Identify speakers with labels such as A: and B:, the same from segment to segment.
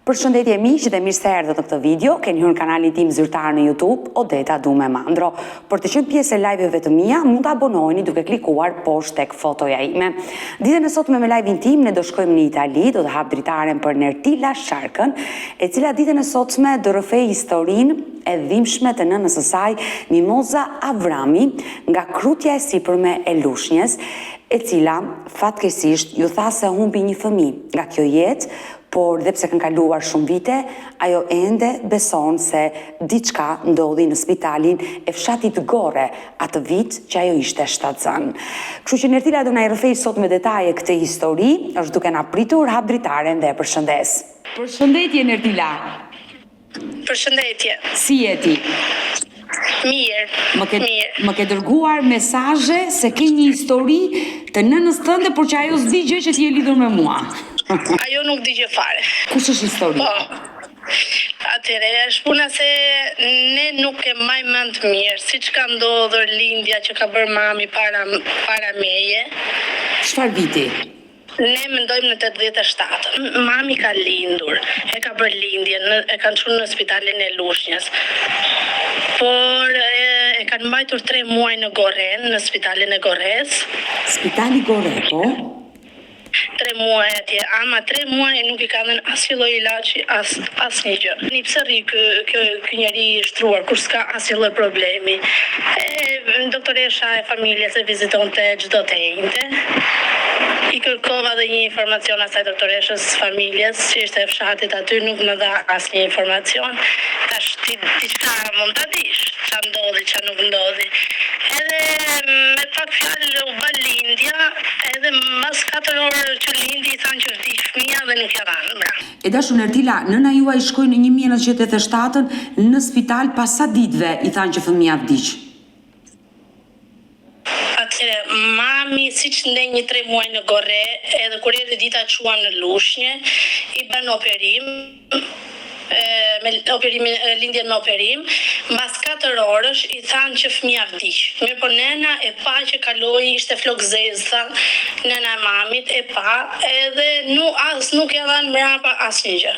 A: Përshëndetje miq dhe mirë se erdhët në këtë video. Keni hyrë në kanalin tim zyrtar në YouTube, Odeta Dume Mandro. Për të qenë pjesë e live-eve të mia, mund të abonoheni duke klikuar poshtë tek fotoja ime. Ditën e sotme me live-in tim ne do shkojmë në Itali, do të hap dritaren për Nertila Sharkën, e cila ditën e sotme do rrëfej historinë e dhimbshme të nënës së saj, Mimoza Avrami, nga krutja e sipërme e lushnjës, e cila fatkeqësisht ju tha se humbi një fëmijë nga kjo jetë, por dhe pse kanë kaluar shumë vite, ajo ende beson se diçka ndodhi në spitalin e fshatit Gore atë vit që ajo ishte shtatzën. Kështu që Nertila do na i rrëfej sot me detaje këtë histori, është duke na pritur hap dritaren dhe përshëndes. Përshëndetje Nertila.
B: Përshëndetje.
A: Si je ti?
B: Mirë.
A: Më ke dërguar mesazhe se ke një histori të nënës tënde, por që ajo s'di gjë që ti je lidhur me mua.
B: Ajo nuk di gjë fare.
A: Kush është histori?
B: Po. Atëre, është puna se ne nuk e maj mend mirë, siç ka ndodhur lindja që ka bërë mami para meje.
A: Çfarë viti?
B: Ne mendojmë në 87. Mami ka lindur, e ka bërë lindjen, e kanë çuar në spitalin e Lushnjës. Por e kanë mbajtur 3 muaj në Goren, në spitalin e Gorres.
A: Spitali Gore, po?
B: 3 muaj atje, ama 3 muaj nuk i ka dhënë asnjë lloj ilaçi, asnjë gjë. Ni pse rri ky njeri i shtruar kur s'ka asnjë lloj problemi. Doktoresha e familjes e vizitonte çdo të njëjtë. I kërkova dhe një informacion asaj doktoreshës familjes, që ishte e fshatit aty, nuk më dha asnjë informacion. Tash diçka mund ta dish, ç'a ndodhi, ç'a nuk ndodhi. Edhe me pak fjalë u bë lindja, edhe mas 4 orë që lindi i thanë që vdiq fëmia dhe nuk ja dhanë.
A: E dashur Nertila, nëna juaj shkoi në 1987 në spital pas sa ditëve i thanë që fëmia vdiq?
B: Atëre, mami siç ndej një 3 muaj në Gore, edhe kur erdhi dita çuan në Lushnjë, i bën operim. Lindjen me operim, mbas 4 orësh i thanë që fëmia vdiq. Mirë po nëna e pa që kaloi, ishte flok zezë, nëna e mamit e pa, edhe nuk ja dhanë mrapa asnjë gjë.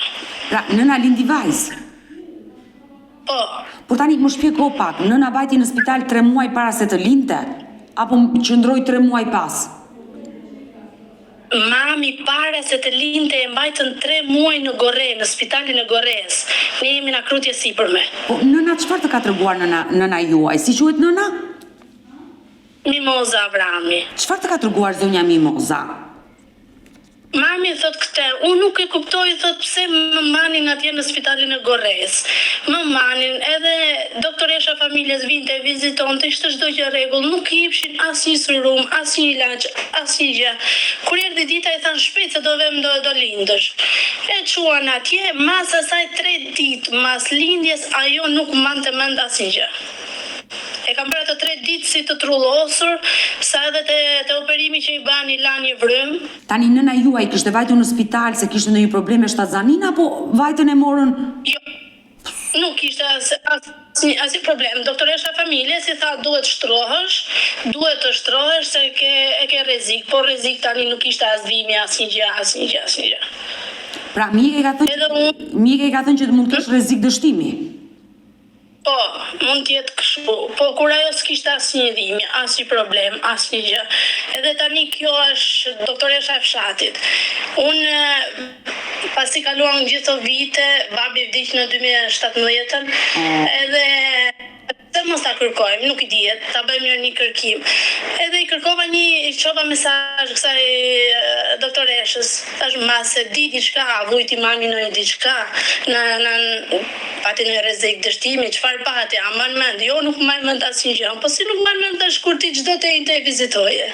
A: Pra, nëna lindi vajzë?
B: Po.
A: Por tani më shpjego pak, nëna vajti në spital 3 muaj para se të lindte? Apo qëndroi 3 muaj pas?
B: Mami para se të linte e mbajtën 3 muaj në Gore, në spitalin e Gorres. Ne jemi në krutje sipërme.
A: Po nëna çfarë të ka treguar nëna juaj? Si quhet nëna?
B: Mimoza Avrami.
A: Çfarë të ka treguar zonja Mimoza?
B: Mami thot këtë, unë nuk e kuptoj, thot pse më manin atje në spitalin e Gorres. Më manin, edhe doktoresha familjes vinte, vizitonte, ishte çdo gjë rregull, nuk i jepshin asnjë serum, asnjë ilaç, asnjë gjë. Kur erdhi dita i thanë shpejt se do lindësh. E çuan atje, mas asaj 3 ditë, mas lindjes ajo nuk mante mend asnjë gjë. E kam bërë ato 3 ditë si të trullosur, sa edhe te operimi që i bani la një vrym.
A: Tani nëna juaj kishte vajtur në spital se kishte ndonjë problem me shtatzanin apo vajtën e morën?
B: Jo. Nuk kishte asnjë problem. Doktoresha familjes i tha duhet të shtrohesh se e ke rrezik, por rrezik tani nuk kishte as dhimi, asnjë gjë.
A: Pra mjeka i ka thënë që mund të kesh rrezik dështimi.
B: Po, mund t'jetë kështu, po kur ajo s'kishte asnjë dhimi, asnjë problem, asnjë gjë. Edhe tani kjo është doktoresha e fshatit. Unë pasi kaluan gjithë vite, babi vdiq në 2017, edhe se mos ta kërkojmë, nuk i dihet, ta bëjmë një kërkim. Edhe i çova mesazh kësaj doktoreshës. Tash mbas se di diçka, vujti mami në diçka, pati në rrezik dështimi, çfarë pati, a mban mend? Jo, nuk mbaj mend asnjë gjë. Po si nuk mban mend tash kur ti çdo të njëjtë e vizitoje?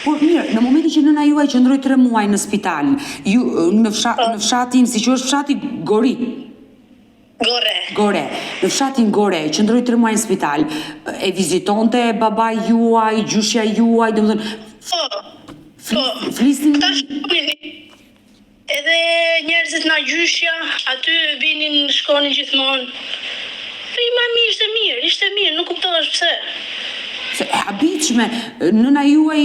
A: Por mirë, në momentin që nëna juaj qëndroi 3 muaj në spital, ju në fshatin, si që është fshati Gori? Gore. Në fshatin Gore, qëndroi 3 muaj në spital, e vizitonte babai juaj, gjyshja juaj, domethënë.
B: Po.
A: Flisnin.
B: Edhe njerëzit nga gjyshja, aty vinin, shkonin gjithmonë. Po i mami ishte mirë, nuk kuptohesh pse.
A: Se e habitshme, nëna juaj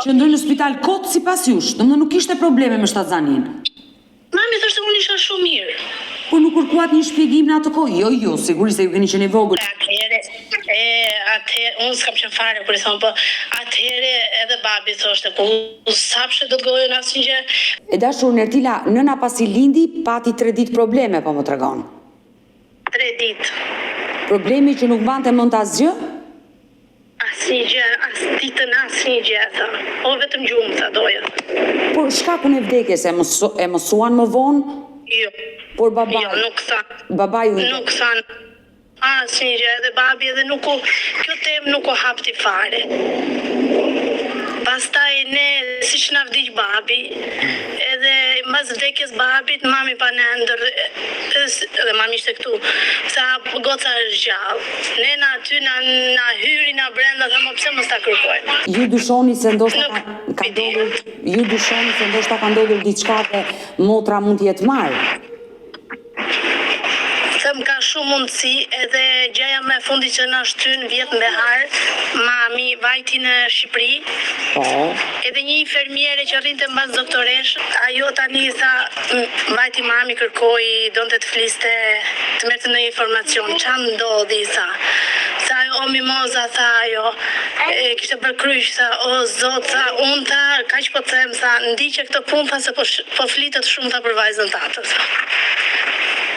A: qëndroi në spital kot sipas jush, domethënë nuk kishte probleme me shtatzanin.
B: Mami thoshte unë isha shumë mirë.
A: Po nuk kërkuat një shpjegim në atë kohë? Jo, sigurisht se ju keni qenë i vogël.
B: Atëherë, unë s'kam qenë fare kur i thonë, po atëherë edhe babi thoshte, ku sapshe do të gojën asnjë gjë.
A: E dashur Nertila, nëna pasi lindi pati 3 ditë probleme, po më tregon.
B: 3 ditë.
A: Problemi që nuk mbante mend asgjë?
B: Asnjë gjë, as ditën asnjë gjë, tha. O vetëm gjumë, tha doja.
A: Por shkakun e vdekjes e mësuan më vonë?
B: Jo.
A: Por babai.
B: Jo, nuk tha.
A: Babai u
B: Nuk than asnjë gjë, edhe babi edhe kjo temë nuk u hapti fare. Pastaj ne, siç na vdiq babi, edhe mbas vdekjes babit, mami pa ne ndër, edhe mami ishte këtu, sa goca është gjallë. Nena aty na hyri na brenda, tha më pse mos ta kërkojmë.
A: Ju dyshoni se ndoshta ka ndodhur diçka që motra mund të jetë marrë?
B: Them ka shumë mundësi, edhe gjëja më e fundit që na shtyn vjet me har, mami vajti në Shqipëri.
A: Po.
B: Edhe një infermiere që rrinte mbas doktoresh, ajo tani tha, vajti mami kërkoi, donte të fliste, të merrte ndonjë informacion, çfarë ndodhi, tha. Tha ajo, o Mimoza, tha ajo, kishte bërë kryq, tha, o zot, tha, unë tha, kaq po them, tha, ndiqe këtë punë, tha, se po flitet shumë, tha, për vajzën tatë, tha.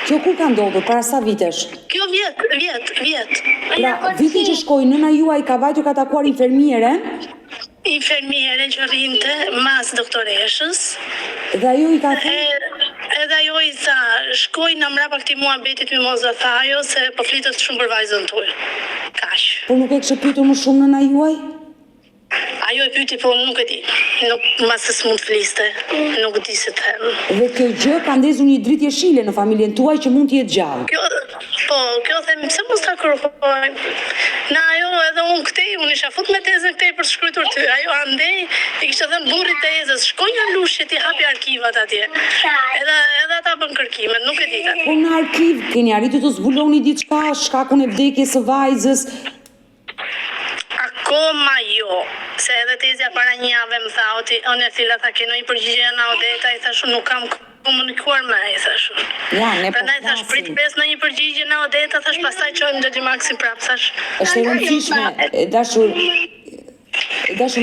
A: Kjo kur ka ndodhur, para sa vitesh?
B: Kjo vjet.
A: Pra, vitin që shkoi nëna juaj ka vajtur ka takuar infermieren?
B: Infermiere që rrinte mas doktoreshës.
A: Dhe ajo i ka thënë?
B: Edhe ajo i tha, shkoj në mrapa këtij muhabetit Mimoza, tha ajo, se po flitet shumë për vajzën tuaj. Kaq.
A: Po nuk e kishte pyetur më shumë nëna juaj?
B: Ajo e pyeti, po nuk e di. Nuk mbas se s'mund fliste. Nuk di se të them.
A: Dhe kjo gjë ka ndezur një dritë jeshile në familjen tuaj që mund të jetë gjallë.
B: Kjo them, pse mos ta kërkojmë? Na ajo edhe unë këtej, unë isha fut me tezën këtej për të shkruar ty. Ajo andej i kishte thënë burrit tezës, shkoj në lushje ti hapi arkivat atje. Edhe ata bën kërkimet, nuk e di tani.
A: Po në arkiv keni arritur të zbuloni diçka, shkakun e vdekjes së vajzës?
B: Akoma jo, se edhe tezja para një jave më tha, o Nertila, tha, keno i përgjigje na Odeta, i thashu, nuk kam komunikuar me, i thashu.
A: Ja, ne po
B: prandaj thash, prit pes në një përgjigje na Odeta, thash, pastaj çojmë Xhaxhi Maxi prap, thash.
A: Është e rëndësishme, dashur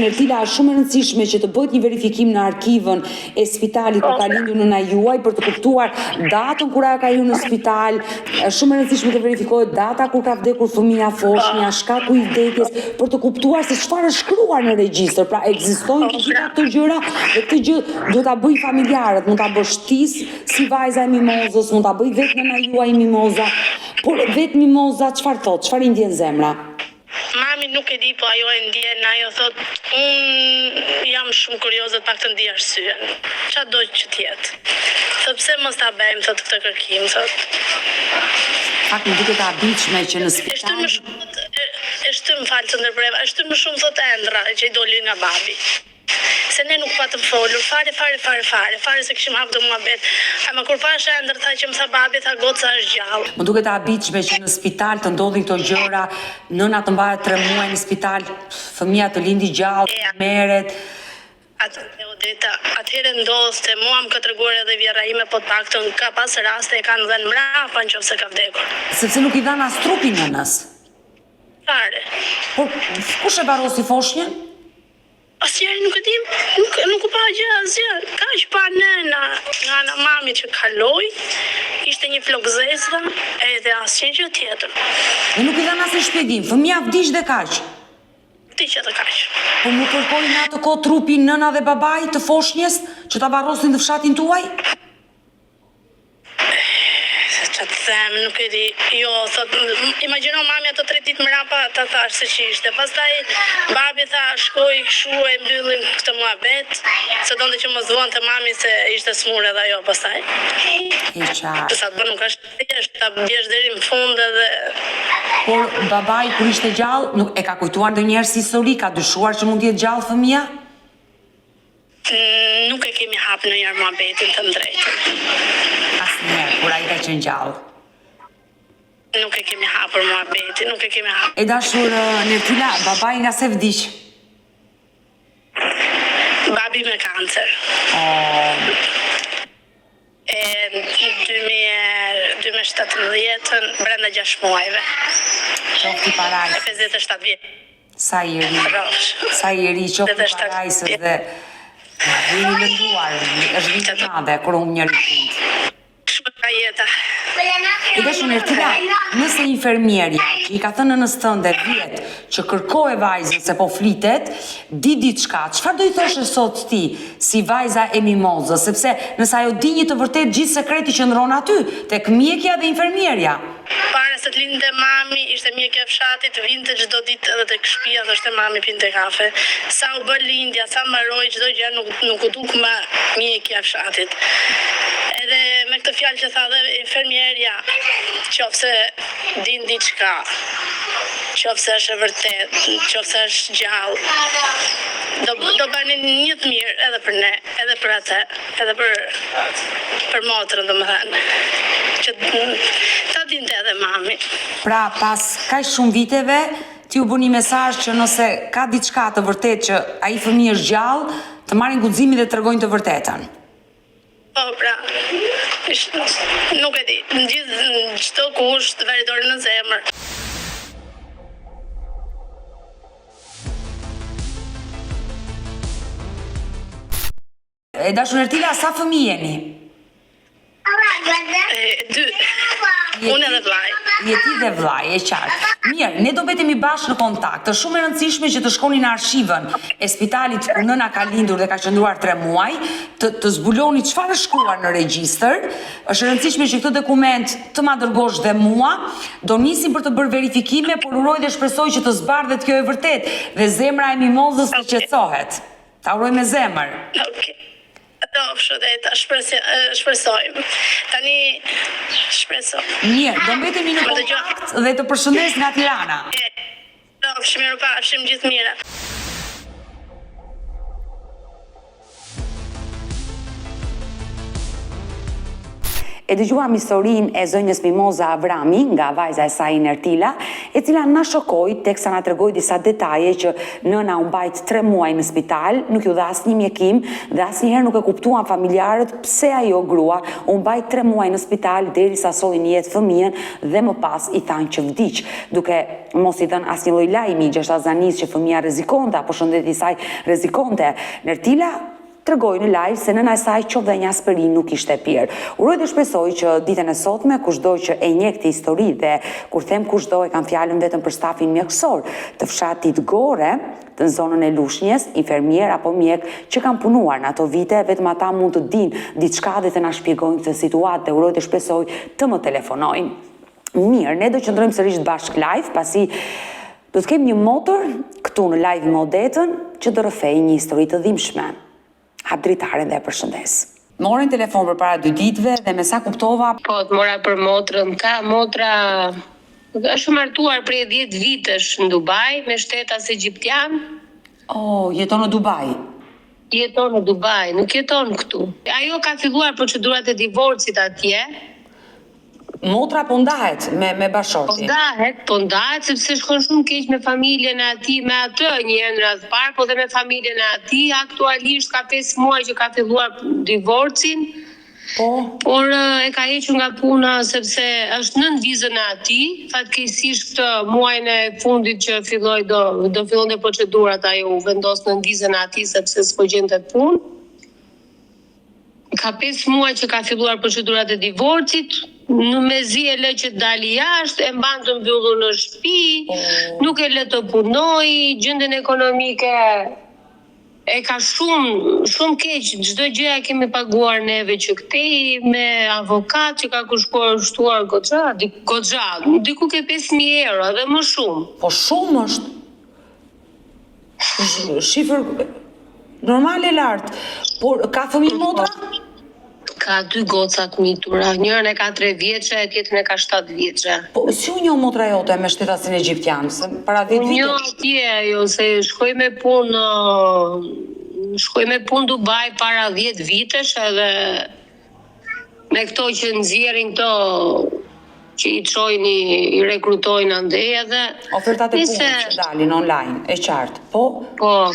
A: Nertila, është shumë e rëndësishme që të bëhet një verifikim në arkivën e spitalit ku ka lindur nëna juaj për të kuptuar datën kur ajo ka hyrë në spital. Është shumë e rëndësishme të verifikohet data kur ka vdekur fëmia foshnja, shkaku i vdekjes, për të kuptuar se çfarë është shkruar në regjistër. Pra ekzistojnë të gjitha këto gjëra dhe këtë gjë duhet ta bëj familjarët, mund ta bësh ti si vajza e Mimozës, mund ta bëj vetë nëna juaj Mimoza. Por vetë Mimoza çfarë thot, çfarë i ndjen zemra?
B: Mami nuk e di, po ajo e ndjen, ajo thot, unë jam shumë kurioze të pak të ndi arsyen. Qa do që tjetë? Thot, pse mos ta bëjmë, thot, këtë kërkim, thot.
A: Pak më duket e habitshme që në spital...
B: Është më falë të ndërpreva, është më shumë, thot, Endra, që i doli nga babi. Se ne nuk patëm folur, fare se kishim hapë të muhabet. Ama kur pasha Ender tha që më tha babi, tha goca është gjallë.
A: Më duket e habitshme që në spital të ndodhin këto gjëra, nëna të mbahet 3 muaj në spital, fëmia të lindi gjallë, merret.
B: Atëherë ndoste, mua më ka treguar edhe vjera ime, po të paktën ka pas raste e kanë dhënë mrapa nëse ka vdekur.
A: Sepse nuk i dhanë as trupin nënës.
B: Fare.
A: Por kush e varrosi foshnjën?
B: Asnjëri nuk e dim, nuk u pa gjë asgjë. Kaq pa nëna, nga ana mamit që kaloi, ishte një flok zezra, edhe asnjë gjë tjetër.
A: Dhe nuk i dhanë asnjë shpjegim, fëmia vdiq dhe kaq.
B: Vdiq edhe kaq.
A: Po nuk kërkoi në atë kohë trupin nëna dhe babai të foshnjës që ta varrosin në fshatin tuaj?
B: Që të them, nuk e di, jo, thot, imagjino mami ato 3 ditë mrapa ta thash se që ishte. Pastaj babi tha, shkoj kshu e mbyllim këtë muhabet, se donte që mos dhuante mami se ishte smur edhe ajo pastaj.
A: E qartë.
B: Sa të nuk është thjesht, ta bjesh deri në fund edhe...
A: Por babai kur ishte gjallë, nuk e ka kujtuar ndonjëherë si histori, ka dyshuar që mund të jetë gjallë fëmia?
B: Nuk e kemi hapë në njërë muhabetin të drejtën.
A: Asnjëherë, kur ai ka qenë gjallë.
B: Nuk e kemi hapur muhabetin, nuk e kemi hapur.
A: E dashur Nertila, babai nga se vdiq?
B: Babi me kancer. 15 brenda 6 muajve.
A: Qofti parajs.
B: 57 vjet.
A: Sa i ri. Sa i ri, qofti parajsës dhe jeni lënduar, është vitë e madhe, kur unë njëri punë.
B: Shumë ka jeta.
A: I dashur Ertila, nëse infermierja që i ka thënë nënës tënde vjet që kërkohe vajzën se po flitet, di diçka, çfarë do i thoshe sot ti si vajza e mimozës, sepse nëse ajo di një të vërtet gjithë sekreti që ndron aty tek mjekja dhe infermierja.
B: Para se të lindte mami, ishte mjekja e fshatit, vinte çdo ditë edhe tek shtëpia, thoshte mami pinte kafe. Sa u bë lindja, sa mbaroi çdo gjë nuk u duk më mjekja e fshatit. Edhe me këtë fjalë që tha dhe infermierja, qofse din diçka, qofse është e vërtet, qofse është gjallë, do bënin një të mirë edhe për ne, edhe për atë, edhe për motrën, domethënë. Që ta dinte edhe mami.
A: Pra, pas kaq shumë viteve, ti u bën një mesazh që nëse ka diçka të vërtet që ai fëmijë është gjallë, të marrin guximin dhe të tregojnë të vërtetën.
B: Po, pra, nuk e di, në gjithë çdo kusht vërtetore në zemër.
A: E dashur Ertila, sa fëmijë jeni?
B: 2. Unë edhe vllai.
A: Je ti dhe vllai, e qartë. Mirë, ne do betemi bashkë në kontakt. Është shumë e rëndësishme që të shkoni në arshivën e spitalit ku nëna ka lindur dhe ka qëndruar 3 muaj, të zbuloni çfarë është shkruar në regjistër. Është e rëndësishme që këtë dokument të ma dërgosh dhe mua. Do nisim për të bërë verifikime, por uroj dhe shpresoj që të zbardhet kjo e vërtet dhe zemra e mimozës të qetësohet. Ta uroj me zemër.
B: Okay. Shudeta, shpresojmë. Tani shpresoj.
A: Mirë, do mbetemi në kontakt dhe të përshëndes nga Tirana.
B: Mirupafshim gjithë mira.
A: E dëgjuam historinë e zënjës Mimoza Avrami nga vajza e saj Ertila, e cila na shokoi teksa na tregoi disa detaje që nëna u mbajt 3 muaj në spital, nuk ju dha asnjë mjekim dhe asnjëherë nuk e kuptuan familjarët pse ajo grua u mbajt 3 muaj në spital derisa solli në jetë fëmijën dhe më pas i thanë që vdiq, duke mos i dhënë asnjë lloj lajmi gjashtazanis që fëmia rrezikonte apo shëndeti i saj rrezikonte. Ertila tregoi në live se nëna e saj qoftë dhe një aspirin nuk ishte pirë. Uroj dhe shpresoj që ditën e sotme kushdo që e njeh këtë histori dhe kur them kushdo e kam fjalën vetëm për stafin mjekësor të fshatit Gore, të zonën e Lushnjës, infermier apo mjek që kanë punuar në ato vite, vetëm ata mund të dinë diçka dhe të na shpjegojnë këtë situatë dhe uroj dhe shpresoj të më telefonojnë. Mirë, ne do qëndrojmë sërish bashkë live, pasi do të kemi një motor këtu në live me Odetën që do rrëfej një histori të dhimbshme. Hap dritaren dhe e përshëndes. Morën telefon për para 2 ditëve dhe me sa kuptova...
C: Po, të mora për motrën. Motra është martuar prej 10 vitesh në Dubai me shtetas egjiptian.
A: Oh, jeton në Dubai?
C: Jeton në Dubai, nuk jeton këtu. Ajo ka filluar procedurat e divorcit atje.
A: Motra po ndahet me bashortin?
C: Po ndahet sepse shkon shumë keq me familjen e atij, me atë një herë në radhë parë, po dhe me familjen e atij. Aktualisht ka 5 muaj që ka filluar divorcin.
A: Po.
C: Por e ka hequr nga puna sepse është nën vizën e atij. Fatkeqësisht këtë muajin e fundit që do fillonte procedurat, ajo u vendos nën vizën e atij sepse s'po gjente punë. Ka 5 muaj që ka filluar procedurat e divorcit. Në mezi e le që dali jashtë, e mban të mbyllur në shtëpi, nuk e le të punoj, gjendjen ekonomike e ka shumë keq. Çdo gjë e kemi paguar neve që këtej me avokat që ka kushtuar goxha, diku ke 5.000 euro edhe më shumë.
A: Po shumë është. Shifër normal e lartë. Por ka fëmijë motra?
C: Ka 2 goca të mitura, njërën e ka 3 vjeçe, tjetrën e ka 7 vjeçe.
A: Po, si u njoh motra jote me shtetasin egjiptian? Para 10 vite?
C: Njoh atje, jo, se shkoj me punë Dubai para 10 vitesh edhe me këto që nxjerrin këto që i çojnë, i rekrutojnë andej edhe
A: Ofertat e punës që dalin online, e qartë. Po,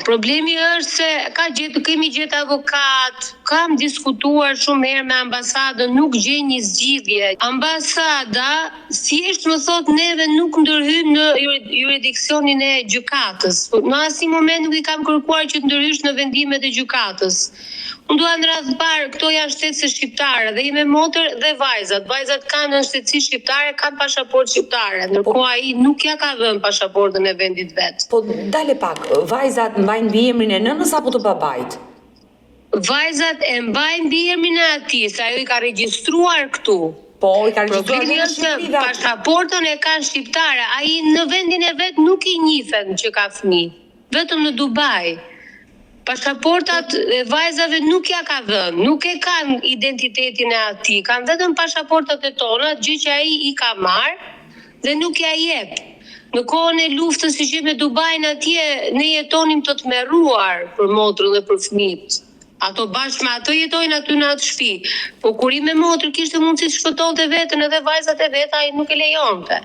C: problemi është se kemi gjetë avokat, kam diskutuar shumë herë me ambasadën, nuk gjej një zgjidhje. Ambasada thjesht më thot neve nuk ndërhyjmë në jurisdiksionin e gjykatës. Në asnjë moment nuk i kam kërkuar që të ndërhysh në vendimet e gjykatës. Unë dua në radhë parë, këto janë shtetëse shqiptare dhe jemi motër dhe vajzat. Vajzat kanë në shtetësi shqiptare, kanë pasaportë shqiptare, ndërkohë ai nuk ja ka dhënë pasaportën e vendit vet.
A: Po dale pak, vajzat mbajnë mbi emrin e nënës apo të babait?
C: Vajzat e mbajnë mbi emrin e atij, se ajo i ka regjistruar këtu.
A: Po, i ka regjistruar
C: Problemi është se pasaportën e kanë shqiptare, ai në vendin e vet nuk i njihen që ka fëmijë, vetëm në Dubai. Pasaportat e vajzave nuk ja ka dhënë, nuk e kanë identitetin e atij, kanë vetëm pasaportat e tona, gjë që ai i ka marrë dhe nuk ja jep. Në kohën e luftës që me Dubajin atje, ne jetonim të tmerruar për motrën dhe për fëmijët. Ato bashkë me ato jetojnë aty në atë shtëpi. Po kur i me motrë kishte mundësi të shpëtonte veten edhe vajzat e vet ai nuk e lejonte.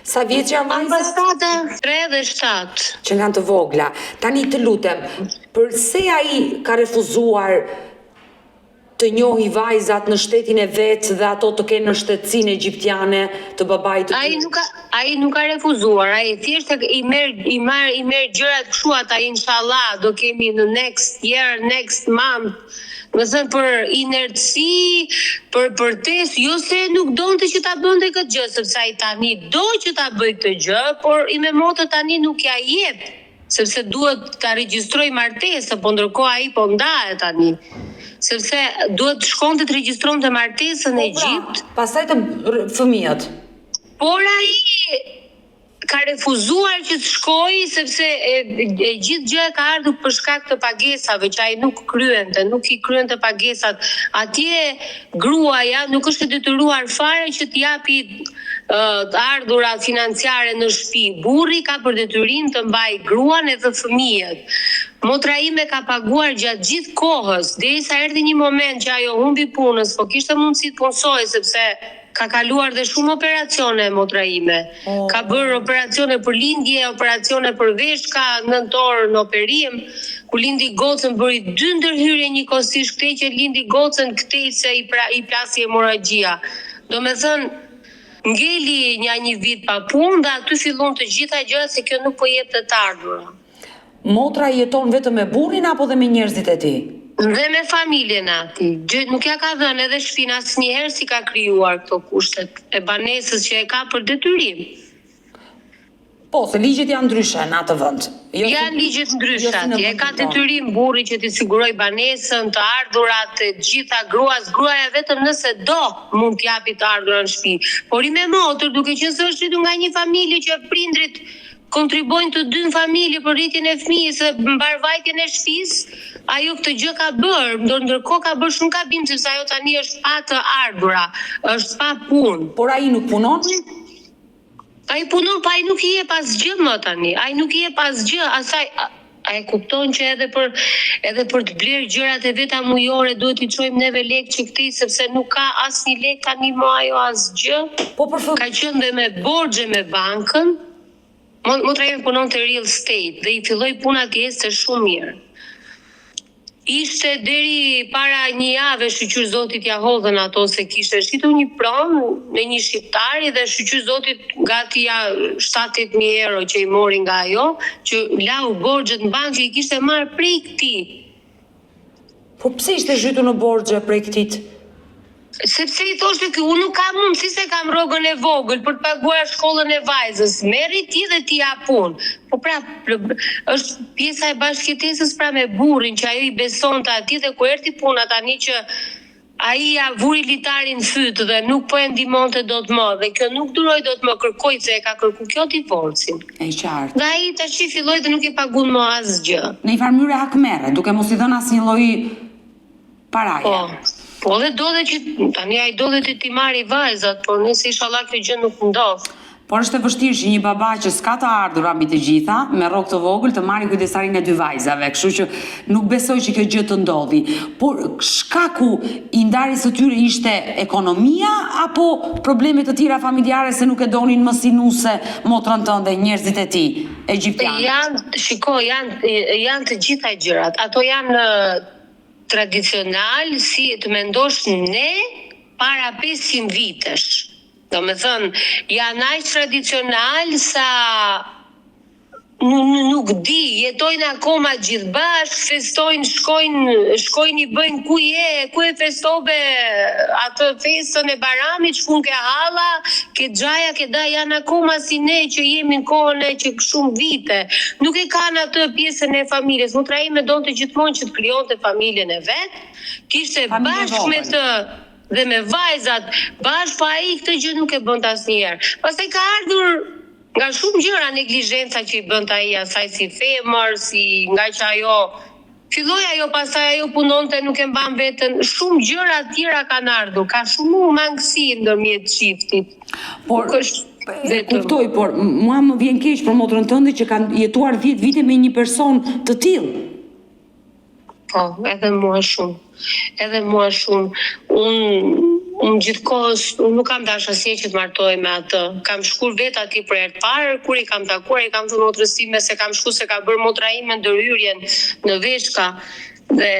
A: Sa vjeç janë vajzat?
C: Ambasada 3 dhe 7.
A: Që nga të vogla. Tani të lutem, përse ai ka refuzuar të njohi vajzat në shtetin e vet dhe ato të kenë në shtetësinë egjiptiane të babait të tij?
C: Ai nuk ka refuzuar, ai thjesht i merr gjërat kështu ata inshallah do kemi në next year, next month. Më thënë për inertësi, për test, jo se nuk donte që ta bënte këtë gjë, sepse ai tani do që ta bëj këtë gjë, por i me motë tani nuk ja jep, sepse duhet ta regjistroj martesë, po ndërkohë ai po ndahet tani. Sepse duhet shkonte të regjistronte martesën në Egjipt.
A: Pastaj të fëmijët.
C: Por ai ka refuzuar që të shkojë sepse e gjithë gjë e ka ardhur për shkak të pagesave që ai nuk i kryente pagesat. Atje gruaja nuk është e detyruar fare që të japi të ardhurat financiare në shtëpi. Burri ka për detyrim të mbajë gruan edhe fëmijët. Motra ime ka paguar gjatë gjithë kohës, derisa erdhi një moment që ajo humbi punës, po kishte mundësi të punsojë sepse ka kaluar dhe shumë operacione motra ime. Ka bërë operacione për lindje, operacione për veshka, nëntor në operim. Ku lindi gocën bëri 2 ndërhyrje njëkohësisht, këtej që lindi gocën, këtej se i plasi hemorragjia. Do me thënë, ngeli një vit pa punë dhe aty fillon të gjitha gjërat se kjo nuk po jep të ardhurën.
A: Motra jeton vetëm me burrin apo dhe me njerëzit e tij?
C: Dhe me familjen ati. Nuk ja ka dhënë edhe shtëpinë asnjëherë si ka krijuar këto kushtet e banesës që e ka për detyrim.
A: Po, se ligjet janë ndryshe në atë vend.
C: Janë ligjet ndryshe atje. E ka detyrim burri që t'i siguroj banesën, të ardhurat, të gjitha gruaja vetëm nëse do mund t'japi të ardhurat në shtëpi. Por i me motor, duke qenë se është rritur nga një familje që prindrit kontribojnë të 2 familje për rritjen e fëmijës, mbarvajtjen e shtëpisë, ajo këtë gjë ka bërë, ndërkohë ka bërë shumë gabim sepse ajo tani është pa të ardhura, është pa punë.
A: Por ai nuk punon?
C: Ai punon, pa ai nuk i jep asgjë më tani. Ai nuk i jep asgjë, asaj ai kupton që edhe për të blerë gjërat e veta mujore duhet i çojmë neve lekë që këtij sepse nuk ka asnjë lekë tani më ajo asgjë.
A: Po për
C: ka qenë dhe me borxhe me bankën. Motra ime punon të real estate dhe i filloi puna atje shumë mirë. Ishte deri para një jave shqyr Zotit ja hodhën ato se kishte shqitur një pronë me një shqiptari dhe shqyr Zotit gati 70.000 euro që i mori nga ajo, që lau borxhet në bankë që i kishte marrë prej këtij.
A: Po pse ishte zhytur në borxhe prej këtij?
C: Sepse i thoshte që unë nuk kam mundësi se kam rrogën e vogël për të paguar shkollën e vajzës. Merri ti dhe ti ja punë. Po pra, është pjesa e bashkëjetesës pra me burrin që ajo i besonte atij dhe kur erdhi puna tani që ai ja vuri litarin fyt dhe nuk po e ndihmonte dot më dhe kjo nuk duroi dot më, kërkoi se e ka kërkuar kjo divorcin.
A: E qartë.
C: Dhe ai tash filloi dhe nuk i paguan më asgjë.
A: Në një farë mënyrë hakmerre, duke mos i dhënë asnjë lloj paraje.
C: Po dhe do dhe që tani ai do dhe ti marri vajzat, por nëse inshallah kjo gjë nuk ndodh.
A: Por është e vështirë që një baba që s'ka të ardhur mbi të gjitha, me rrok të vogël të marrë kujdesarinë e 2 vajzave, kështu që nuk besoj që kjo gjë të ndodhi. Por shkaku i ndarjes së tyre ishte ekonomia apo probleme të tjera familjare se nuk e donin më sinuse motrën tënde, njerëzit e tij egjiptianë?
C: Janë të gjitha gjërat. Ato janë tradicional si të mendosh ne para 500 vitesh. Do me thënë, janë aq tradicional sa nuk di, jetojnë akoma gjithë bashkë, festojnë, shkojnë i bëjnë ku e festove atë festën e Baramit, shkun ke halla, ke xhaja, ke da, janë akoma si ne që jemi në kohën e që shumë vite. Nuk e kanë atë pjesën e familjes. Motra ime donte gjithmonë që të krijonte familjen e vet, kishte bashkë me të dhe me vajzat bashkë, pa ai këtë gjë nuk e bënte asnjëherë. Pastaj ka ardhur nga shumë gjëra, neglizhenca që i bënte ai asaj si femër, nga që ajo filloi ajo, pastaj ajo punonte, nuk e mban veten, shumë gjëra tjera kanë ardhur, ka shumë mangësi ndërmjet çiftit.
A: Por e kuptoj, por mua më vjen keq për motrën tënde që kanë jetuar 10 vite me një person të tillë.
C: Po, edhe mua shumë. Unë gjithkohës, unë nuk kam dash asnjë që të martohem me atë. Kam shkuar vet aty për herë të parë, kur i kam takuar, i kam thënë motrës time se kam shkuar, se ka bërë motra ime ndërhyrjen në Veshka dhe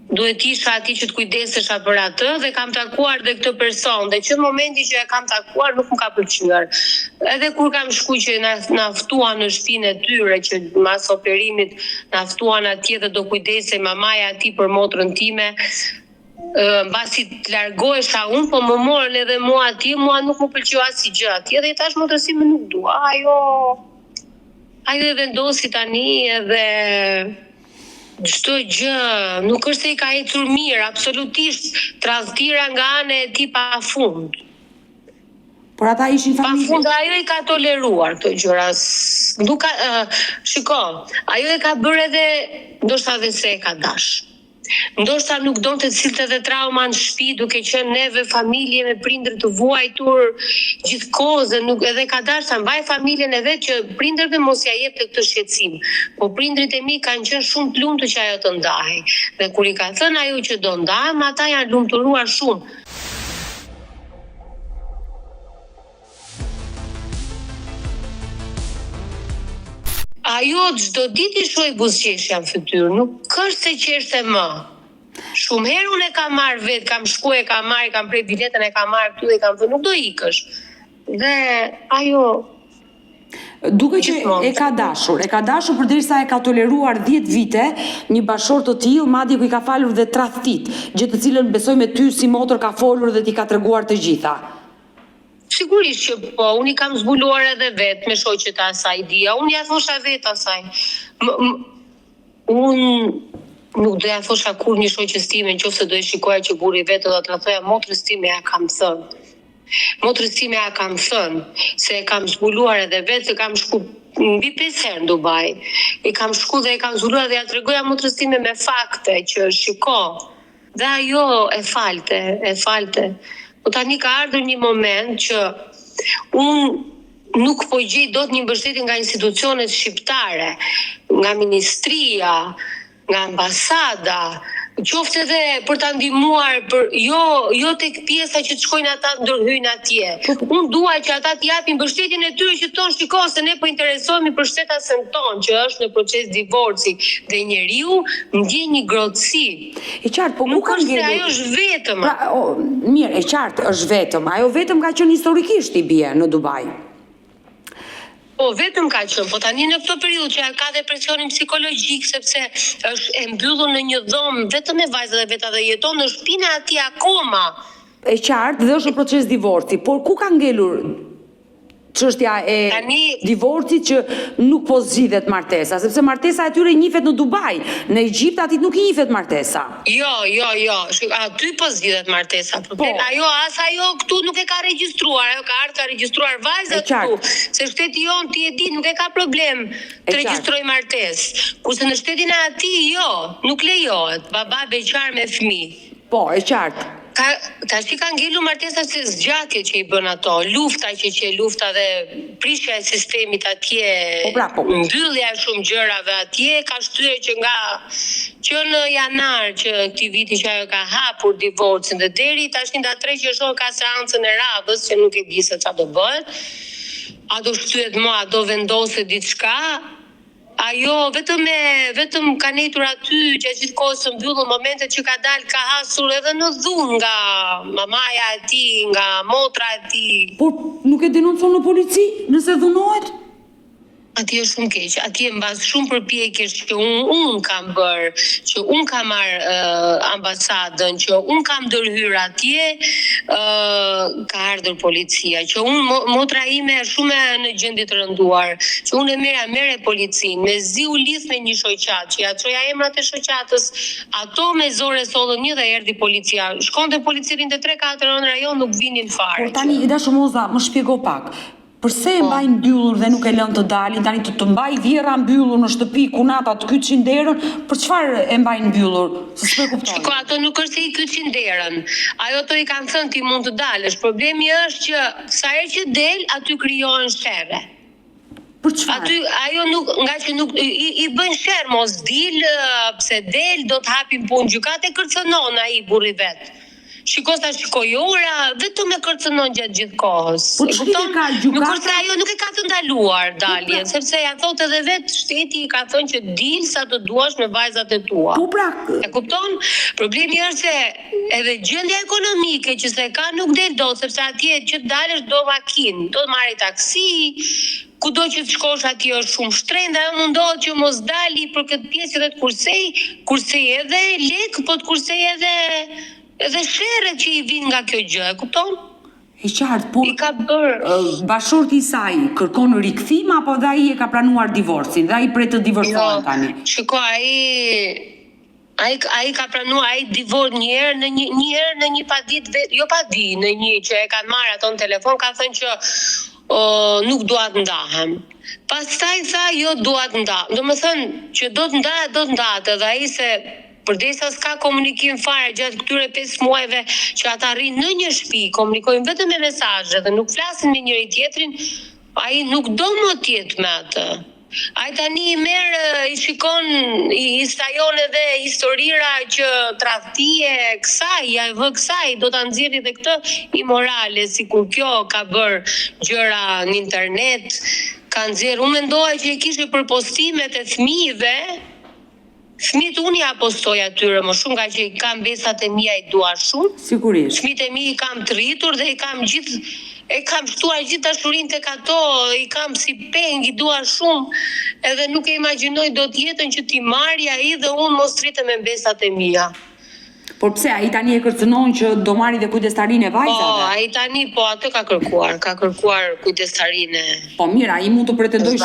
C: duhet isha aty që të kujdesesha për atë, dhe kam takuar dhe këtë person, dhe që në momenti që e kam takuar nuk më ka pëlqyer. Edhe kur kam shkuar që na ftuan në shtëpinë e tyre, që mas operimit na ftuan atje dhe do kujdesej mamaja aty për motrën time, mbasi të largohesha unë, po më morën edhe mua atje, mua nuk më pëlqeu asgjë atje, dhe i thash motrës time nuk dua. Ajo e vendosi tani edhe çdo gjë, nuk është se i ka ecur mirë, absolutisht tradhtira nga ana e tij pafund.
A: Por ata ishin familje.
C: Pafund ajo i ka toleruar këto gjëra. Nuk ka, shiko, ajo e ka bërë edhe ndoshta edhe se e ka dash. Ndoshta nuk donte të silte edhe trauma në shtëpi, duke qenë neve familje me prindër të vuajtur gjithkohë, dhe nuk edhe ka dashur ta mbaj familjen e vet, që prindërve mos ja jepte këtë shqetësim. Po prindrit e mi kanë qenë shumë të lumtur që ajo të ndahej. Dhe kur i ka thënë ajo që do ndahem, ata janë lumturuar shumë. Ajo çdo ditë i shoj buzëqeshja në fytyrë, nuk është se qeshte më. Shumë herë unë e kam marrë vetë, kam shkuar, kam prej biletën, e kam marrë këtu dhe kam thënë nuk do ikësh. Dhe ajo
A: duke që e ka dashur përderisa e ka toleruar 10 vite një bashkëshort të tillë, madje ku i ka falur dhe tradhtit, gjë të cilën besoj me ty si motër ka folur dhe ti ka treguar të gjitha.
C: Sigurisht që po, unë i kam zbuluar edhe vetë me shoqet e asaj dia. Unë ja thosha vetë asaj. Unë nuk do ja thosha kur një shoqes time, nëse do e shikoja që burri vetë, do t'ia thoja motrës time ja kam thënë. Motrës time ja kam thënë, se e kam zbuluar edhe vetë, se kam shku mbi 5 herë në Dubai. I kam shku dhe e kam zbuluar dhe ja tregoja motrës time me fakte që shiko. Dhe ajo e falte. Po tani ka ardhur një moment që unë nuk po gjej dot një mbështetje nga institucionet shqiptare, nga ministria, nga ambasada, qoftë edhe për ta ndihmuar, jo tek pjesa që të shkojnë ata ndërhyjnë atje. Unë dua që ata të japin mbështetjen e tyre që thonë shiko se ne po interesohemi për shtetasen tonë që është në proces divorci dhe njeriu ndjen një grotësi.
A: E qartë, po ku ka ngelur?
C: Ajo është vetëm.
A: Mirë, e qartë është vetëm. Ajo vetëm ka qenë historikisht i bie në Dubai.
C: Po, vetëm ka qenë, po tani në këtë periudhë që ka depresionin psikologjik, sepse është e mbyllur në një dhomë vetëm me vajzat e veta dhe jeton në shtëpinë e atij akoma.
A: E qartë, dhe është në proces divorci, por ku ka ngelur çështja e divorcit që nuk po zgjidhet martesa, sepse martesa e tyre njihet në Dubai, në Egjipt aty nuk njihet martesa.
C: Jo, aty po zgjidhet martesa. Ajo këtu nuk e ka regjistruar, ajo ka ardhur regjistruar vajzat këtu, se shteti jon ti e di nuk e ka problem të regjistroj martesë. Kurse në shtetin e atij nuk lejohet, baba beqar me fëmijë.
A: Po, e qartë.
C: tash i ka ngelu martesa se zgjatje që i bën ato, lufta që lufta dhe prishja e sistemit atje, mbyllja e shumë gjërave atje ka shtyr që në janar që këtij viti që ajo ka hapur divorcin dhe deri tash nga 3 qershor ka seancën e radhës që nuk e di se çfarë do bëhet. A do shtyhet më, a do vendosë diçka? Ajo vetëm ka netur aty gjatë gjithë kohës së mbyllur, momentet që ka dalë ka hasur edhe në dhunë nga mamaja e tij, nga motra e tij.
A: Por nuk e denoncon në polici nëse dhunohet?
C: Atje është shumë keq. Atje mbas shumë përpjekjesh që unë kam bërë, që unë kam marrë ambasadën, që unë kam ndërhyr atje, ka ardhur policia, që unë motra ime është shumë në gjendje të rënduar, që unë e merre policinë, mezi u lidh me një shoqat, që ja çoja emrat e shoqatës, ato me zore sollën një dhe erdhi policia. Shkonte policia rinte 3-4 orë në rajon, nuk vinin fare.
A: Por tani Dashumoza më shpjego pak. Përse e mbajnë mbyllur dhe nuk e lën të dalin, tani të mbaj vjera mbyllur në shtëpi ku nata të kyçin derën, për çfarë e mbajnë mbyllur? Se s'e kuptoj.
C: Shiko, ato nuk është se i kyçin derën. Ato i kanë thënë ti mund të dalësh. Problemi është që sa herë që del, aty krijohen sherre.
A: Për çfarë?
C: Aty ajo nuk, nga që nuk i bën sherr, mos dil, pse del, do të hapin punë gjykate, kërcënon ai burri vet. Shiko ora, vetëm e kërcënon gjatë gjithë kohës.
A: Po çfarë ka gjykata?
C: Nuk është ajo nuk e ka të ndaluar daljen, sepse ja thotë edhe vetë shteti i ka thënë që dil sa të duash me vajzat e tua.
A: Po pra,
C: e kupton? Problemi është se edhe gjendja ekonomike që se ka nuk del dot, sepse atje që dalësh do makinë, do të marrë taksi, kudo që të shkosh atje është shumë shtrenjtë, ajo mundohet që mos dali për këtë pjesë edhe të kursej edhe lek, po të kursej edhe sherret që i vijnë nga kjo gjë, e kupton?
A: E qartë, por
C: I ka bërë
A: bashorti i saj kërkon rikthim apo dhe ai e ka pranuar divorcin, dhe ai pret të divorcohen tani?
C: Shiko, ai ka pranuar, ai divorc një herë në një paditë, jo paditë, në një që e kanë marrë ato në telefon, ka thënë që nuk dua të ndahem. Pastaj tha jo dua të ndahem. Domethënë që do të ndahet edhe ai se përdesa s'ka komunikim fare gjatë këtyre 5 muajve që ata rrinë në një shtëpi, komunikojnë vetëm me mesazhe dhe nuk flasin me njëri tjetrin, ai nuk do më të jetë me atë. Ai tani i shikon, i stajon edhe historira që tradhtie ja e vë kësaj, do ta nxjerrë edhe këtë imorale, sikur kjo ka bërë gjëra në internet, ka nxjerrë. Unë mendoja që e kishte për postimet e fëmijëve. Fëmijët unë ja postoj atyre më shumë, nga që i kam besat e mia i dua shumë.
A: Sigurisht.
C: Fëmijët e mi i kam të rritur dhe i kam shtuar gjithë dashurinë tek ato, i kam si peng, i dua shumë, edhe nuk e imagjinoj dot jetën që ti marrja ai dhe unë mos rritem me besat e mia.
A: Por pse ai tani e kërcënon që do marrë dhe kujdestarinë e vajzave?
C: Po, ai tani atë ka kërkuar kujdestarinë.
A: Po mirë, ai mund të pretendoj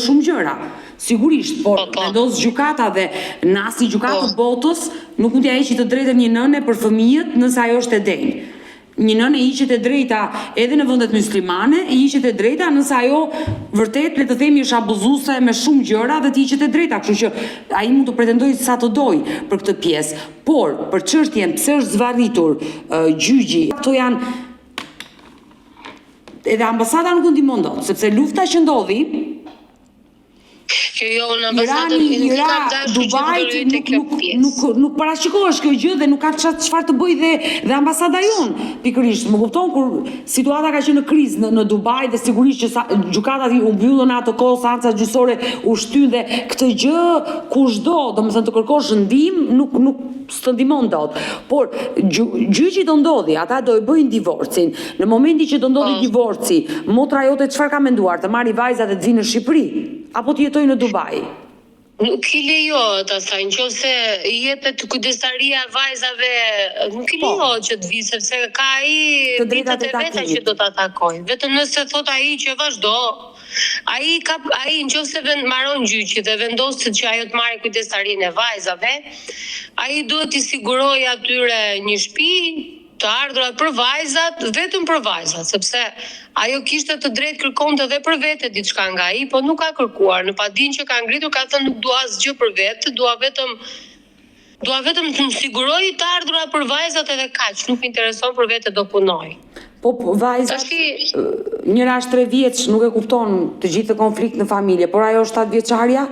A: shumë gjëra, sigurisht, por vendos gjykata dhe nasi gjykatë botës nuk mund t'ia heqë të drejtën një nëne për fëmijët nëse ajo është e denjë. Një nënë i hiqet e drejta edhe në vendet muslimane, i hiqet e drejta nëse ajo vërtet, le të themi, është abuzuese me shumë gjëra dhe t'i hiqet e drejta, kështu që ai mund të pretendojë sa të dojë për këtë pjesë. Por për çështjen pse është zvarritur gjyqi, ato janë edhe ambasada nuk ndihmon dot, sepse lufta që ndodhi nuk parashikohesh kjo gjë dhe nuk ka çfarë të bëjë dhe ambasada jonë. Pikërisht, më kupton, kur situata ka qenë në krizë në Dubai dhe sigurisht që gjykatat u mbyllën atë kohë, seanca gjyqësore u shtyn dhe këtë gjë kushdo, domethënë të kërkosh ndihmë, nuk s'të ndihmon dot. Por gjyqi do ndodhi, ata do e bëjnë divorcin. Në momentin që do ndodhi divorci, motra jote çfarë ka menduar, të marrë vajzat dhe të vinë në Shqipëri apo të jetojë në Dubai?
C: Nuk i lejohet asaj, nëse i jepet kujdestaria vajzave, nuk i lejohet që të vi, sepse ka ai vitet e veta që do ta takojë. Vetëm nëse thot ai që vazhdo, ai nëse marron gjyqi dhe vendos që ajo të marrë kujdestarinë e vajzave, ai duhet t'i sigurojë atyre një shtëpi të ardhura për vajzat, vetëm për vajzat, sepse ajo kishte të drejtë kërkonte edhe për vete diçka nga ai, po nuk ka kërkuar. Në padinë që ka ngritur ka thënë nuk dua asgjë për vete, dua vetëm Dua vetëm të më siguroj të ardhura për vajzat edhe kaq, nuk më intereson për vete do punoj.
A: Po vajzat, njëra është 3 vjeç, nuk e kupton të gjithë konflikt në familje, por ajo 7 vjeçarja?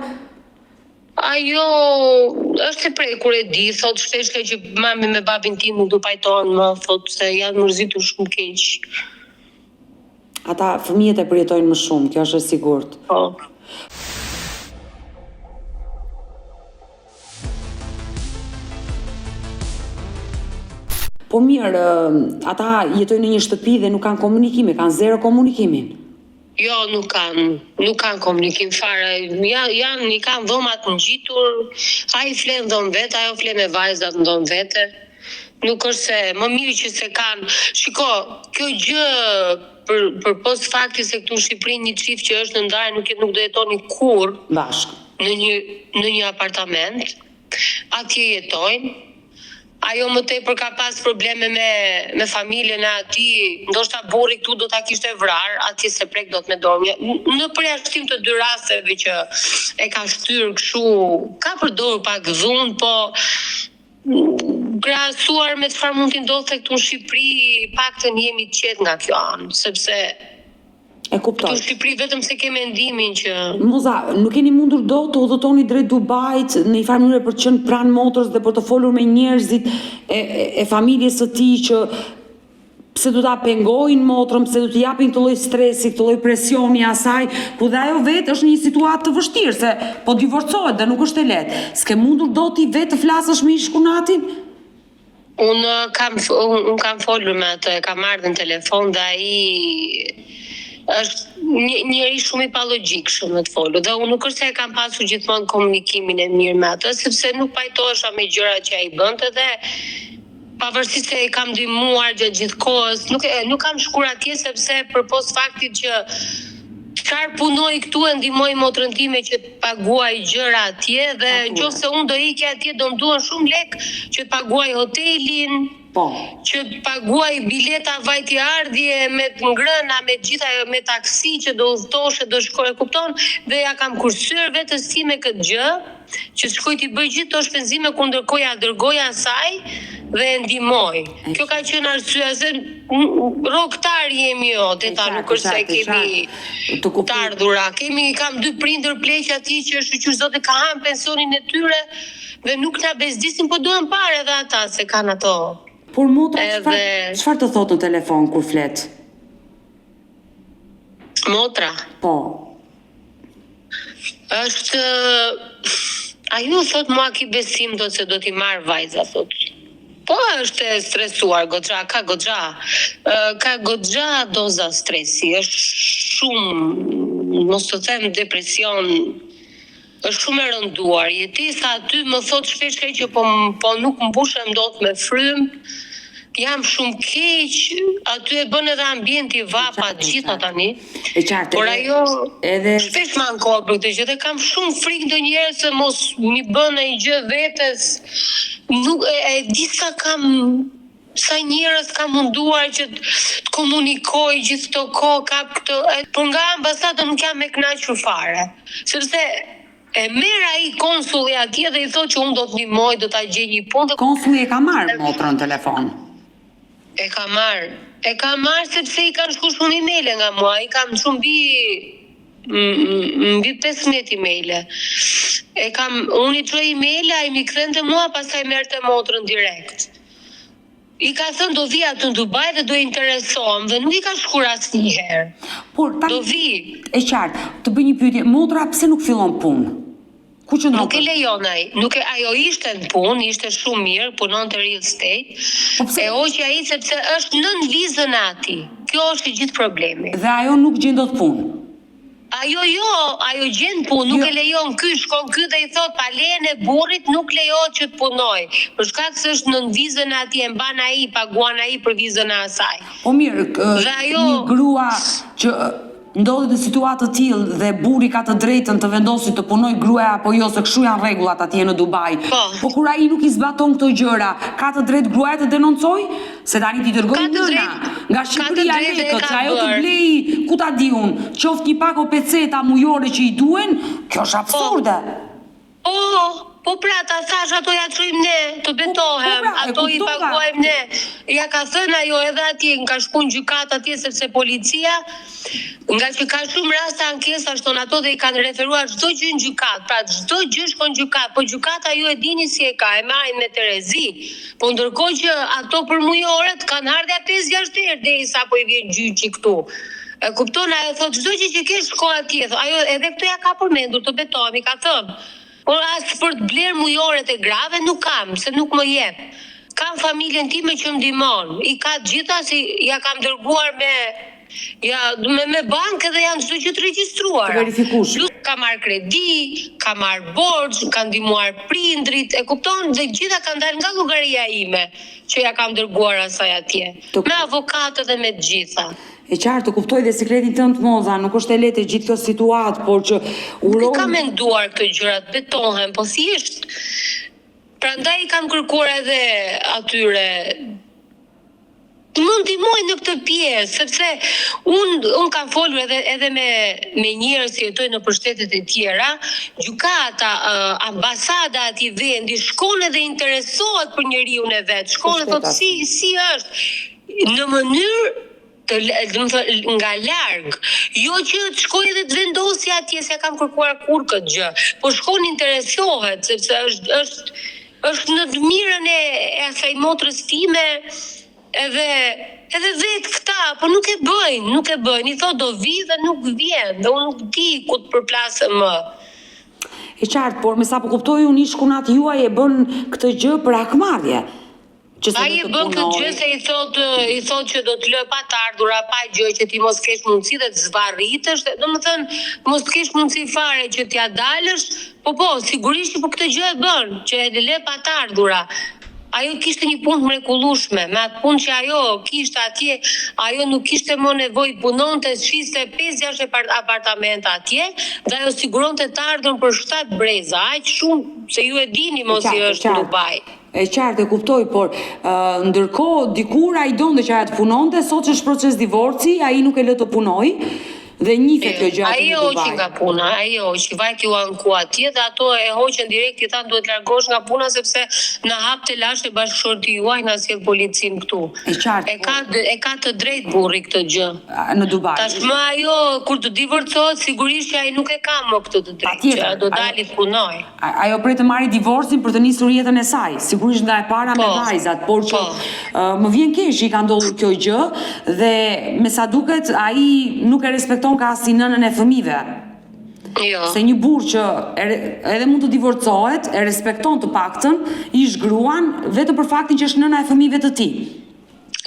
C: Ajo është e prekur e di, thot shpeshke që mami me babin tim nuk do pajtohen më, thot se janë mërzitur shumë keq.
A: Ata fëmijët e përjetojnë më shumë, kjo është e sigurt.
C: Po.
A: Po mirë, ata jetojnë në një shtëpi dhe nuk kanë komunikime, kanë zero komunikimin.
C: Jo, nuk kanë komunikim fare. Janë, i kanë dhomat ngjitur, ai flen dhom vetë, ajo flen me vajzat në dhom vete. Nuk është se më mirë që se kanë. Shiko, kjo gjë për post fakti se këtu në Shqipëri një çift që është në ndarje nuk do jetoni kurrë
A: Bashkë.
C: në një apartament. Atje jetojnë. Ajo më tepër ka pas probleme me familjen e atij, ndoshta burri këtu do ta kishte vrar, atje se prek dot me dorë. Në përjashtim të 2 rasteve që e ka shtyr kështu, ka përdorur pak dhunë, po krahasuar me çfarë mund të ndodhte këtu në Shqipëri, paktën jemi të qetë nga kjo anë, sepse
A: E kuptoj.
C: këtu në Shqipëri vetëm se ke mendimin që
A: Moza, nuk keni mundur do të udhëtoni drejt Dubait në një farë mënyrë për të qenë pranë motrës dhe për të folur me njerëzit e familjes së tij që pse do ta pengojnë motrën, pse do t'i japin këtë lloj stresi, këtë lloj presioni asaj, ku dhe ajo vetë është në një situatë të vështirë se po divorcohet dhe nuk është e lehtë. S'ke mundur do ti vetë të flasësh me shkunatin?
C: Unë kam folur me atë, kam marrë në telefon dhe ai është njëri shumë i palogjikshëm në të folur. Dhe unë nuk është se e kam pasur gjithmonë komunikimin e mirë me atë, sepse nuk pajtohesha me gjërat që ai bënte dhe pavarësisht se i kam ndihmuar gjatë gjithë kohës, nuk kam shkuar atje sepse përpos faktit që çfarë punoj këtu e ndihmoj motrën time që të paguaj gjëra atje dhe nëse unë do ikja atje do më duhen shumë lek që të paguaj hotelin,
A: Po.
C: që të paguaj bileta vajtje ardhje me të ngrëna, me gjitha me taksi që do udhtoshe, do shkoj, e kupton, dhe ja kam kursyer vetes time këtë gjë, që shkoj t'i bëj gjithë to shpenzime ku ndërkohë ja dërgoja asaj dhe e ndihmoj. Kjo ka qenë arsyeja se rrogtar jemi jo, deta nuk është se kemi të ardhura. Kam 2 prindër pleq aty që shqyr zote ka hanë pensionin e tyre dhe nuk na bezdisin, po duhen parë edhe ata se kanë ato.
A: Por motra, çfarë të thotë në telefon kur flet?
C: Motra?
A: Po.
C: Është ajo thot mua ki besim do se do t'i marr vajza thot. Po është e stresuar goxha, ka goxha doza stresi, është shumë, mos të them depresion, është shumë e rënduar. Jetesa aty më thot shpesh që po nuk mbushem dot me frym. Jam shumë keq, aty e bën edhe ambienti vapa gjitha tani.
A: E qartë.
C: Por ajo
A: edhe
C: shpesh më ankohet për këtë gjë dhe kam shumë frikë ndonjëherë se mos mi bën ai gjë vetes. Nuk e di sa njerëz kam munduar që të komunikoj gjithë këto kohë, kap këtë, por nga ambasada nuk jam e kënaqur fare. Sepse e merr ai konsulli atje dhe i thotë që unë do të ndihmoj, do ta gjej një punë.
A: Konsulli e ka marrë motrën në telefon.
C: E ka marrë sepse i kanë shkuar shumë emailë nga mua, i kam shumë mbi 15 emailë. Unë i çoj emailë, ai mi kthente mua, pastaj merrte motrën direkt. I ka thënë do vi aty në Dubai dhe do interesohem dhe nuk i ka shkuar asnjëherë.
A: Por
C: do vi.
A: E qartë, të bëj një pyetje, motra pse nuk fillon punë? Ku qëndron?
C: Nuk e lejon ai. Ajo ishte në punë, ishte shumë mirë, punonte real estate. E hoqi ai sepse është nën vizën e atij. Kjo është i gjithë problemi.
A: Dhe ajo nuk gjen dot punë.
C: Ajo gjen punë, nuk e lejon ky, shkon ky dhe i thot pa lejen e burrit nuk lejohet që të punoj. Për shkak se është nën vizën e atij, e mban ai, paguan ai për vizën e asaj.
A: Po mirë, një grua që ndodhet në situatë të tillë dhe burri ka të drejtën të vendosë të punojë gruaja apo jo, se kështu janë rregullat atje në Dubai. Po kur ai nuk i zbaton këto gjëra, ka të drejtë gruaja të denoncoj? Se tani ti dërgoj nëna nga Shqipëria lekët, që ajo të blej, ku ta di unë, qoftë një pak o peceta mujore që i duhen, kjo është absurde.
C: Po pra, ta thash ato ja çojmë ne, të betohem, ato i paguajmë ne. Ja ka thënë ajo edhe atje, nga shku në gjykat atje sepse policia, nga që ka shumë raste ankesa shton ato dhe i kanë referuar çdo gjë në gjykat. Pra çdo gjë shkon në gjykat, po gjykata ju e dini si e ka, e marrin me Terezi. Po ndërkohë që ato për mujoret kanë ardha 5-6 herë derisa po i vjen gjyqi këtu. E kupton, ajo thotë çdo gjë që ke shko atje. Ajo edhe këtu ja ka përmendur, të betohemi, ka thënë. Por as për të blerë mujoret e grave nuk kam, se nuk më jep. Kam familjen time që më ndihmon. I ka gjitha si ja kam dërguar me bankë dhe janë çdo gjë të regjistruar.
A: Të verifikueshme.
C: Ka marr kredi, ka marr borxh, ka ndihmuar prindrit, e kupton? Dhe gjitha kanë dalë nga llogaria ime që ja kam dërguar asaj atje. Me avokatët dhe me të gjitha.
A: E qartë, të kuptoj dhe sekretin tënd Moza, nuk është e lehtë gjithë kjo situatë, por që
C: Nuk kam menduar këto gjërat, betohem, po thjesht. Prandaj i kam kërkuar edhe atyre më ndihmojnë në këtë pjesë, sepse unë kam folur edhe me njerëz që jetojnë në shtetet e tjera, gjykata, ambasada atij vendi shkon edhe interesohet për njeriu e vet, shkon dhe thotë si është në mënyrë nga larg, jo që të shkoj edhe të vendosja atje se kam kërkuar kur këtë gjë, po shkon interesohet sepse është në të mirën e asaj motrës time, edhe vetë këta, po nuk e bëjnë, i thotë do vi dhe nuk vjen, dhe unë nuk di ku të përplasem më.
A: E qartë, por me sa po kuptoj unë shkunat juaj e bën këtë gjë për hakmarrje.
C: Ai e bën këtë gjë se i thotë që do të lë pa të ardhura, pa gjë që ti mos kesh mundësi dhe të zvarritesh, domethënë mos kesh mundësi fare që t'ja dalësh, po sigurisht që për këtë gjë e bën, që e lë pa të ardhura. Ajo kishte një punë mrekullueshme, me atë punë që ajo kishte atje, ajo nuk kishte më nevojë punonte, shiste 5-6 apartamenta atje, dhe ajo siguronte të ardhurën për 7 breza, aq shumë se ju e dini mos i është në Dubai.
A: E qartë, e kuptoj, por ndërkohë dikur ai donte që ajo të punonte, sot që është proces divorci, ai nuk e lë të punoj. Dhe njihet kjo gjë
C: aty në Dubai. Ai hoqi nga puna, ai hoqi, vajti u anku atje dhe ato e hoqën direkt, i thanë duhet largosh nga puna sepse na hap të lashe bashkëshorti juaj na sjell policin këtu.
A: E qartë.
C: E ka të drejtë burri këtë gjë.
A: Në Dubai.
C: Tashmë ajo kur të divorcohet sigurisht që ai nuk e ka më këtë të drejtë, që do dali të punoj.
A: Ajo prej të marrë divorcin për të nisur jetën e saj, sigurisht nga e para me vajzat, por që më vjen keq i ka ndodhur kjo gjë dhe me sa duket ai nuk e respekton ka si nënën e fëmijëve.
C: Jo.
A: Se një burr që edhe mund të divorcohet, e respekton të paktën ish gruan vetëm për faktin që është nëna e fëmijëve të tij.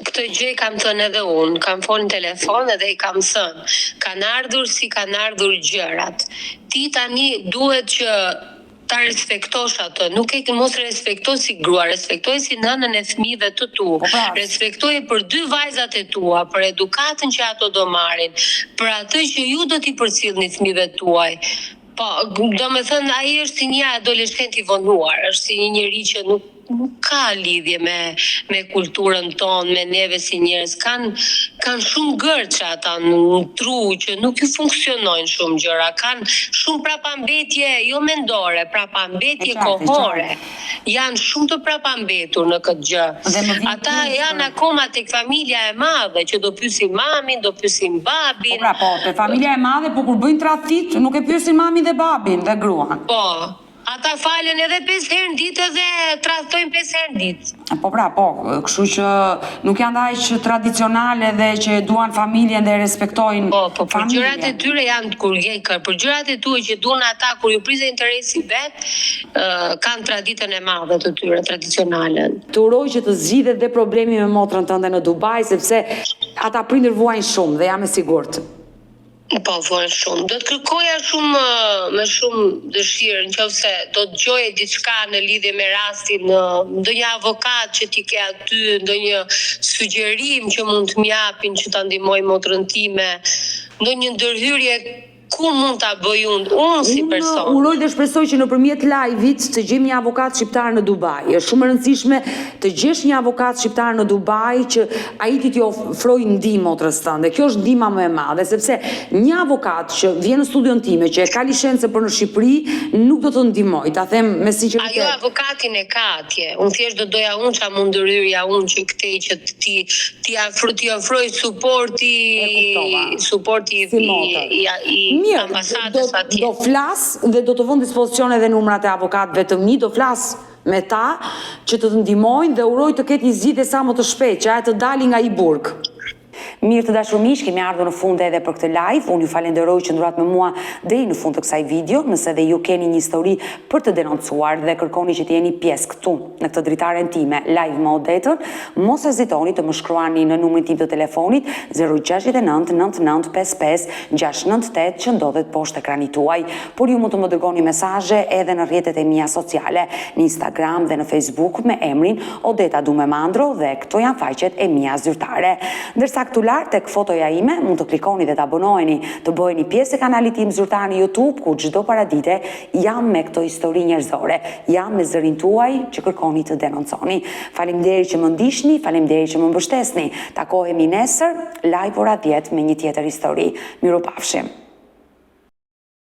C: Këtë gjë kam thënë edhe unë, kam folur në telefon edhe i kam thënë, kanë ardhur si kanë ardhur gjërat. Ti tani duhet që ta respektosh atë, nuk e mos respektoj si grua, respektoj si nënën e fëmijëve të tu, respektoj për 2 vajzat e tua, për edukatën që ato do marrin, për atë që ju do t'i përcjellni fëmijëve tuaj. Po, domethënë ai është si një adoleshent i vonuar, është si një njerëz që nuk ka lidhje me kulturën tonë, me neve si njerëz. Kanë shumë gërça ata në tru që nuk ju funksionojnë shumë gjëra. Kanë shumë prapambetje jo mendore, prapambetje kohore. Janë shumë të prapambetur në këtë gjë. Ata janë akoma tek familja e madhe që do pyesin mamin, do pyesin babin.
A: Po, te familja e madhe, po kur bëjnë tradhtit, nuk e pyesin mamin dhe babin dhe gruan.
C: Po. Ata falen edhe 5 herë në ditë dhe tradhtojnë 5 herë në ditë.
A: Po, kështu që nuk janë aq tradicionale dhe që duan familjen dhe respektojnë familjen.
C: Po, për gjërat e tyre janë për gjërat e tuaj që duan ata kur ju prizë interesi vet, kanë traditën e madhe të tyre tradicionale.
A: Të uroj që të zgjidhet dhe problemi me motrën tënde në Dubai, sepse ata prindër vuajnë shumë dhe jam e sigurt.
C: Po, vuajnë shumë. Do të kërkoja me shumë dëshirë nëse do të dëgjoje diçka në lidhje me rastin, ndonjë avokat që ti ke aty, ndonjë sugjerim që mund të më japin që ta ndihmoj motrën time, ndonjë ndërhyrje ku mund ta bëj unë si person.
A: Unë uroj dhe shpresoj që nëpërmjet live-it të gjejmë një avokat shqiptar në Dubai. Është shumë e rëndësishme të gjesh një avokat shqiptar në Dubai që ai ti ofrojë ndihmë motrës tënde. Kjo është ndihma më e madhe, sepse një avokat që vjen në studion time që e ka licencë për në Shqipëri nuk do të ndihmoj. Ta them me sinqeritet.
C: Ajo avokatin e ka atje. Unë thjesht do doja unë ça mund ndërhyrja unë që këtej që ti ofroj suporti i ambasadës atje.
A: Do flas dhe do të vënë dispozicion edhe numrat e avokatëve të mi, do flas me ta që të ndihmojnë dhe uroj të ketë një zgjidhje sa më të shpejtë, që ajo të dali nga i burg. Mirë të dashur miq, kemi ardhur në fund edhe për këtë live. Unë ju falenderoj që ndurat me mua deri në fund të kësaj video. Nëse dhe ju keni një histori për të denoncuar dhe kërkoni që të jeni pjesë këtu në këtë dritaren time live me Odetën, mos hezitoni të më shkruani në numrin tim të telefonit 069 99 55 698 që ndodhet poshtë ekranit tuaj. Por ju mund të më dërgoni mesazhe edhe në rrjetet e mia sociale, në Instagram dhe në Facebook me emrin Odeta Dumemandro dhe këto janë faqet e mia zyrtare. Ndërsa këtu lart tek fotoja ime mund të klikoni dhe të abonoheni, të bëheni pjesë e kanalit tim zyrtar në YouTube, ku çdo paradite jam me këto histori njerëzore, jam me zërin tuaj që kërkoni të denonconi. Faleminderit që më ndiqni, faleminderit që më mbështesni. Takohemi nesër live ora 10 me një tjetër histori. Mirupafshim.